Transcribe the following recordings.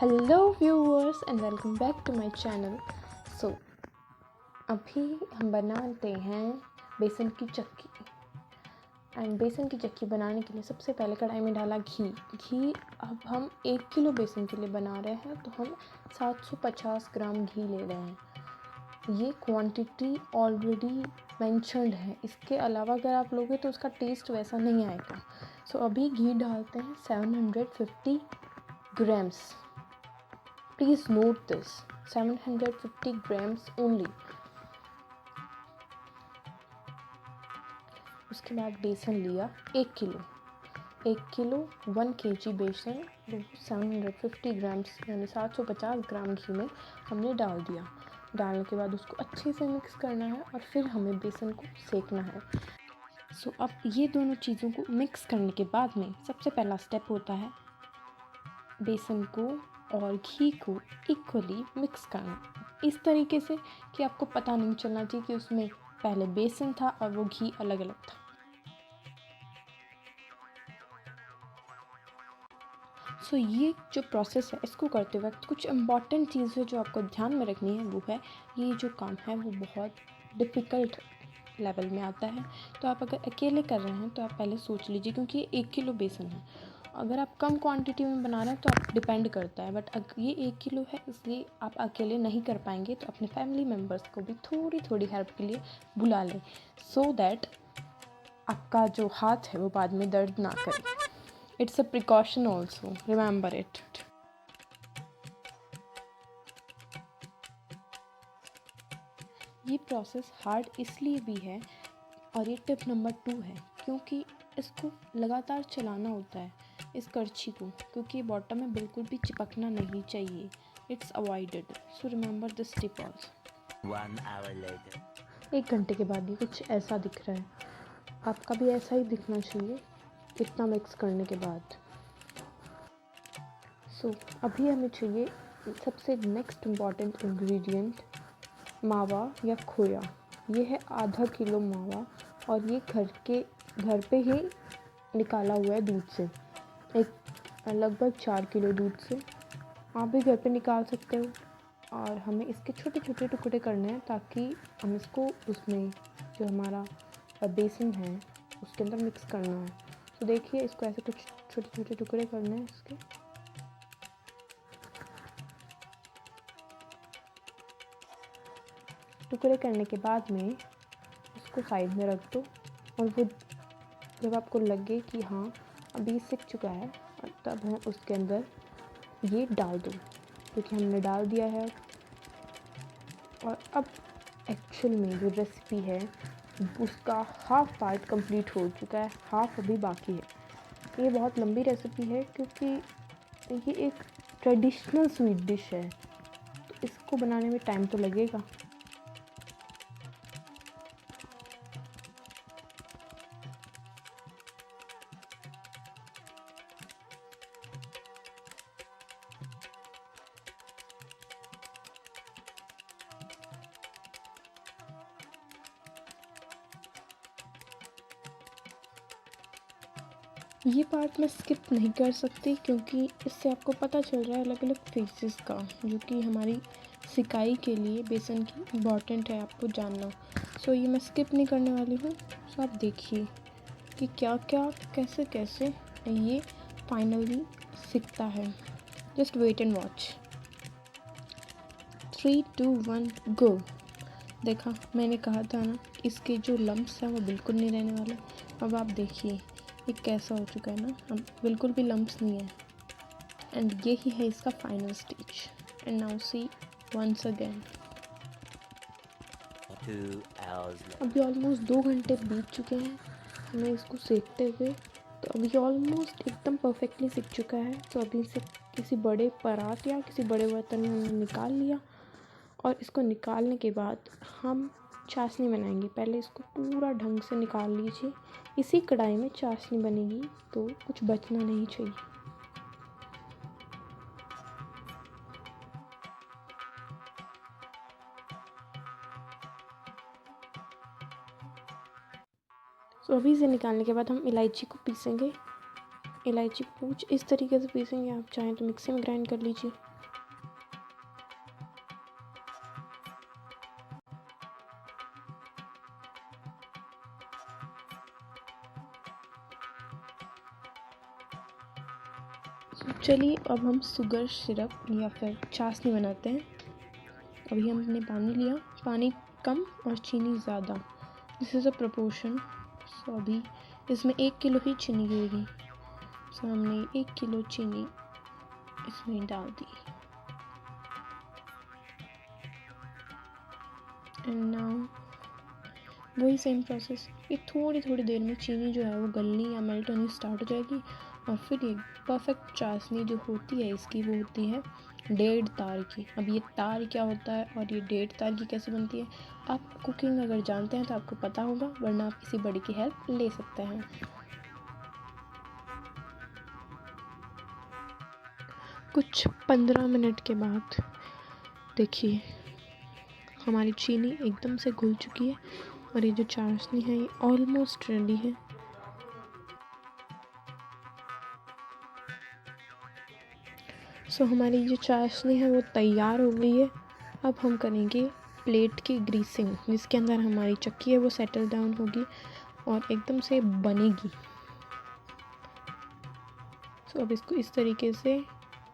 Hello viewers and welcome back to my channel. So अभी हम बनाते हैं बेसन की चक्की। एंड बेसन की चक्की बनाने के लिए सबसे पहले कढ़ाई में डाला घी। अब हम 1 किलो बेसन के लिए बना रहे हैं तो हम 750 ग्राम घी ले रहे हैं। ये क्वांटिटी ऑलरेडी मेंशन्ड है, इसके अलावा अगर आप लोगे तो उसका टेस्ट वैसा नहीं आएगा। सो अभी घी डालते हैं 750 grams. Please note this, 750 grams only. उसके बाद बेसन लिया 1 किलो 1 kg बेसन 750 ग्राम्स यानी 750 ग्राम घी में हमने डाल दिया। डालने के बाद उसको अच्छे से मिक्स करना है और फिर हमें बेसन को सेकना है। सो अब ये दोनों चीज़ों को मिक्स करने के बाद में सबसे पहला स्टेप होता है बेसन को और घी को इक्वली मिक्स करना, इस तरीके से कि आपको पता नहीं चलना चाहिए कि उसमें पहले बेसन था और वो घी अलग अलग था। सो ये जो प्रोसेस है इसको करते वक्त कुछ इम्पॉर्टेंट चीज़ें जो आपको ध्यान में रखनी है वो है, ये जो काम है वो बहुत डिफ़िकल्ट लेवल में आता है। तो आप अगर अकेले कर रहे हैं तो आप पहले सोच लीजिए, क्योंकि ये 1 किलो बेसन है। अगर आप कम क्वांटिटी में बना रहे हैं तो आप डिपेंड करता है, बट ये 1 किलो है इसलिए आप अकेले नहीं कर पाएंगे, तो अपने फैमिली मेम्बर्स को भी थोड़ी थोड़ी हेल्प के लिए बुला लें, सो दैट आपका जो हाथ है वो बाद में दर्द ना करे। It's a precaution also, remember it. ये प्रोसेस हार्ड इसलिए भी है और ये टिप नंबर 2 है क्योंकि इसको लगातार चलाना होता है इस करछी को, क्योंकि बॉटम में बिल्कुल भी चिपकना नहीं चाहिए। It's avoided, so remember this tip also. 1 hour later. 1 घंटे के बाद ये कुछ ऐसा दिख रहा है। आपका भी ऐसा ही दिखना चाहिए इतना मिक्स करने के बाद। सो अभी हमें चाहिए सबसे नेक्स्ट इम्पॉर्टेंट इंग्रेडिएंट, मावा या खोया। ये है आधा किलो मावा और ये घर पे ही निकाला हुआ है दूध से, एक लगभग 4 किलो दूध से। आप भी घर पे निकाल सकते हो। और हमें इसके छोटे छोटे टुकड़े करने हैं ताकि हम इसको उसमें जो हमारा बेसन है उसके अंदर मिक्स करना है। तो देखिए इसको ऐसे कुछ छोटे छोटे टुकड़े करने हैं इसके। टुकड़े करने के बाद में इसको साइड में रख दो और वो जब आपको लगे कि हाँ अभी सीख चुका है तब है उसके अंदर ये डाल दो, क्योंकि हमने डाल दिया है। और अब एक्चुअल में जो रेसिपी है उसका हाफ पार्ट कंप्लीट हो चुका है, हाफ अभी बाकी है। ये बहुत लंबी रेसिपी है क्योंकि ये एक ट्रेडिशनल स्वीट डिश है, तो इसको बनाने में टाइम तो लगेगा। ये पार्ट मैं स्किप नहीं कर सकती क्योंकि इससे आपको पता चल रहा है अलग अलग फेसेस का, जो कि हमारी सिकाई के लिए बेसन की इम्पॉर्टेंट है आपको जानना। सो ये मैं स्किप नहीं करने वाली हूँ। सो आप देखिए कि क्या क्या कैसे कैसे ये फाइनली सीखता है। Just wait and watch. 3, 2, 1 go. देखा, मैंने कहा था ना इसके जो लम्प्स हैं वो बिल्कुल नहीं रहने वाले। अब आप देखिए ये कैसा हो चुका है ना, अब बिल्कुल भी लम्प्स नहीं है। एंड यही है इसका final stage. And now see once again. 2 hours later. अभी ऑलमोस्ट 2 घंटे बीत चुके हैं हमें इसको सेकते हुए, तो अभी ऑलमोस्ट एकदम परफेक्टली सीख चुका है। तो अभी इसे किसी बड़े परात या किसी बड़े बर्तन में हमने निकाल लिया और इसको निकालने के बाद हम चाशनी बनाएंगे। पहले इसको पूरा ढंग से निकाल लीजिए, इसी कढ़ाई में चाशनी बनेगी तो कुछ बचना नहीं चाहिए। तो अभी इसे निकालने के बाद हम इलायची को पीसेंगे। इलायची पूछ इस तरीके से पीसेंगे, आप चाहें तो मिक्सी में ग्राइंड कर लीजिए। चलिए अब हम शुगर सिरप या फिर चाशनी बनाते हैं। अभी हमने पानी लिया, पानी कम और चीनी ज़्यादा, दिस इज़ अ प्रपोर्शन। सो अभी इसमें 1 किलो ही चीनी गिरेगी। सो हमने 1 किलो चीनी इसमें डाल दी। एंड नाउ वही सेम प्रोसेस, ये थोड़ी थोड़ी देर में चीनी जो है वो गलनी या मेल्ट होनी स्टार्ट हो जाएगी। और फिर ये परफेक्ट चाशनी जो होती है इसकी, वो होती है 1.5 तार की। अब ये तार क्या होता है और ये 1.5 तार की कैसे बनती है, आप कुकिंग अगर जानते हैं तो आपको पता होगा, वरना आप किसी बड़ी की हेल्प ले सकते हैं। कुछ 15 मिनट के बाद देखिए हमारी चीनी एकदम से घुल चुकी है और ये जो चाशनी है ये ऑलमोस्ट रेडी है। सो हमारी जो चाशनी है वो तैयार हो गई है। अब हम करेंगे प्लेट की ग्रीसिंग, जिसके अंदर हमारी चक्की है वो सेटल डाउन होगी और एकदम से बनेगी। सो अब इसको इस तरीके से,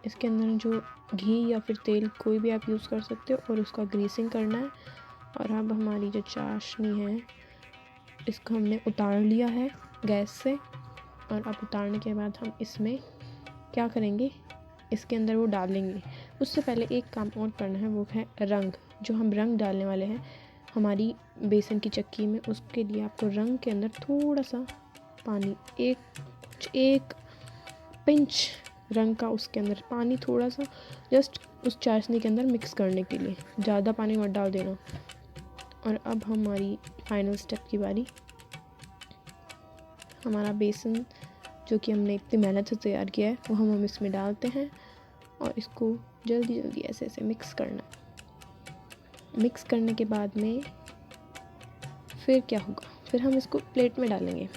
इसके अंदर जो घी या फिर तेल कोई भी आप यूज़ कर सकते हो और उसका ग्रीसिंग करना है। और अब हमारी जो चाशनी है इसको हमने उतार लिया है गैस से। और अब उतारने के बाद हम इसमें क्या करेंगे, इसके अंदर वो डालेंगे। उससे पहले एक काम और करना है, वो है रंग। जो हम रंग डालने वाले हैं हमारी बेसन की चक्की में, उसके लिए आपको रंग के अंदर थोड़ा सा पानी, एक पिंच रंग का उसके अंदर पानी थोड़ा सा जस्ट उस चाशनी के अंदर मिक्स करने के लिए, ज़्यादा पानी मत डाल देना। और अब हमारी फाइनल स्टेप की बारी, हमारा बेसन जो कि हमने इतनी मेहनत से तैयार किया है वो हम इसमें डालते हैं और इसको जल्दी जल्दी ऐसे ऐसे मिक्स करना है। मिक्स करने के बाद में फिर क्या होगा, फिर हम इसको प्लेट में डालेंगे।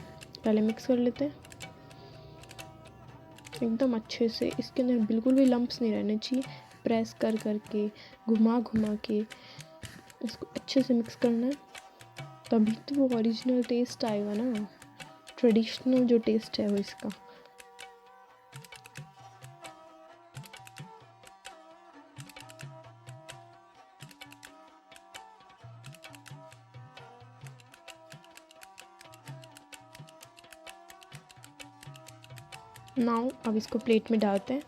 पहले मिक्स कर लेते हैं एकदम अच्छे से, इसके अंदर बिल्कुल भी लम्प्स नहीं रहने चाहिए। प्रेस कर करके, घुमा घुमा के इसको अच्छे से मिक्स करना है, तभी तो वो ओरिजिनल टेस्ट आएगा ना, ट्रेडिशनल जो टेस्ट है वो इसका। नाउ अब इसको प्लेट में डालते हैं।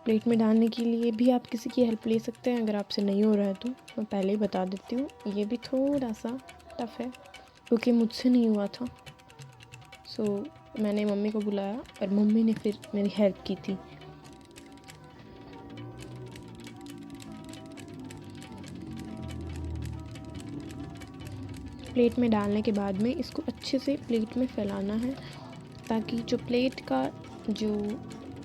प्लेट में डालने के लिए भी आप किसी की हेल्प ले सकते हैं, अगर आपसे नहीं हो रहा है तो मैं पहले ही बता देती हूँ, ये भी थोड़ा सा टफ है क्योंकि मुझसे नहीं हुआ था। सो मैंने मम्मी को बुलाया और मम्मी ने फिर मेरी हेल्प की थी। प्लेट में डालने के बाद में इसको अच्छे से प्लेट में फैलाना है, ताकि जो प्लेट का जो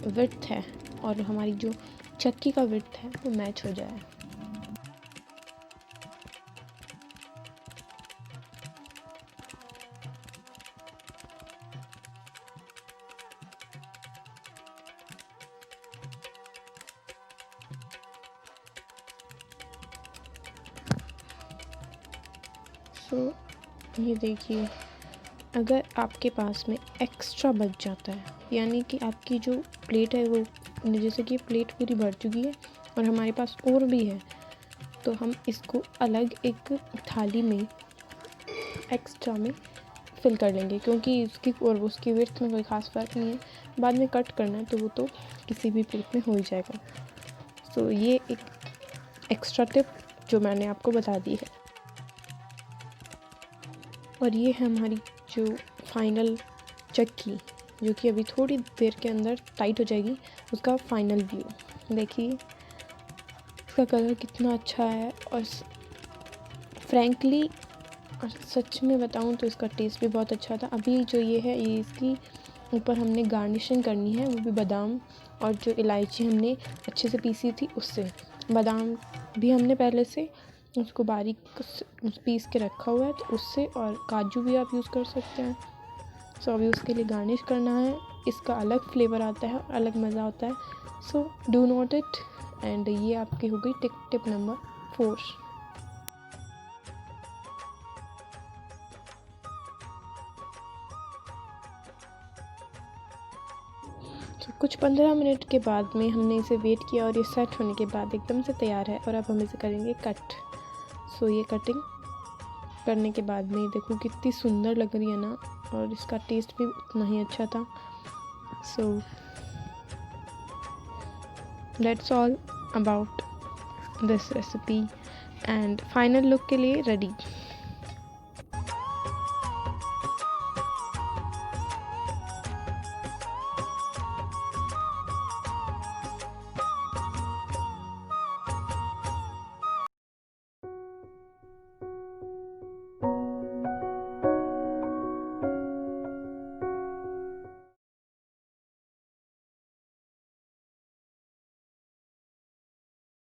विड्थ है और हमारी जो चक्की का विड्थ है वो मैच हो जाए। सो ये देखिए, अगर आपके पास में एक्स्ट्रा बच जाता है, यानी कि आपकी जो प्लेट है वो, जैसे कि प्लेट पूरी भर चुकी है और हमारे पास और भी है, तो हम इसको अलग एक थाली में एक्स्ट्रा में फिल कर लेंगे, क्योंकि इसकी और उसकी विड्थ में कोई ख़ास फ़र्क नहीं है। बाद में कट करना है तो वो तो किसी भी प्लेट में हो ही जाएगा। सो ये एक एक्स्ट्रा टिप जो मैंने आपको बता दी है। और ये है हमारी जो फाइनल चक्की, जो कि अभी थोड़ी देर के अंदर टाइट हो जाएगी, उसका फाइनल व्यू देखिए। इसका कलर कितना अच्छा है और फ्रैंकली और सच में बताऊं तो इसका टेस्ट भी बहुत अच्छा था। अभी जो ये है, ये इसकी ऊपर हमने गार्निशिंग करनी है, वो भी बादाम और जो इलायची हमने अच्छे से पीसी थी उससे। बादाम भी हमने पहले से उसको बारीक पीस के रखा हुआ है तो उससे, और काजू भी आप यूज़ कर सकते हैं। सो अभी उसके लिए गार्निश करना है, इसका अलग फ्लेवर आता है और अलग मज़ा आता है। So do not it. And ये आपकी हो गई टिप नंबर 4। तो कुछ 15 मिनट के बाद में हमने इसे वेट किया और ये सेट होने के बाद एकदम से तैयार है और अब हम इसे करेंगे कट। सो ये कटिंग करने के बाद में देखो कितनी सुंदर लग रही है ना, और इसका टेस्ट भी उतना ही अच्छा था। So that's all about this recipe and final look के लिए रेडी।